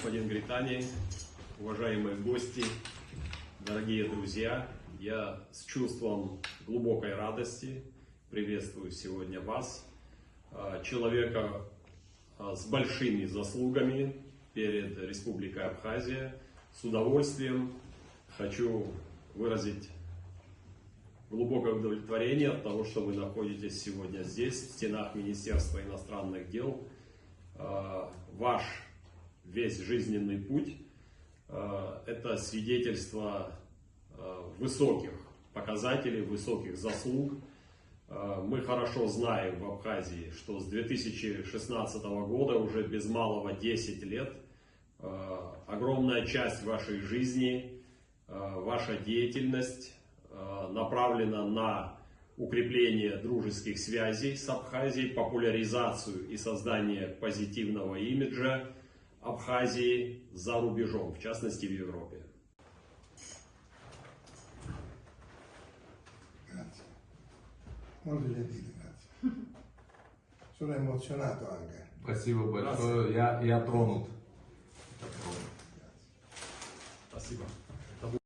господин Гритани, уважаемые гости, дорогие друзья, я с чувством глубокой радости приветствую сегодня вас, человека с большими заслугами перед Республикой Абхазия. С удовольствием хочу выразить глубокое удовлетворение от того, что вы находитесь сегодня здесь, в стенах Министерства иностранных дел. Ваш весь жизненный путь – это свидетельство высоких показателей, высоких заслуг. Мы хорошо знаем в Абхазии, что с 2016 года, уже без малого 10 лет, огромная часть вашей жизни, ваша деятельность направлена на укрепление дружеских связей с Абхазией, популяризацию и создание позитивного имиджа Абхазии за рубежом, в частности в Европе. Grazie. Molto gentile, grazie. Sono emozionato anche. Спасибо большое, я тронут. Спасибо.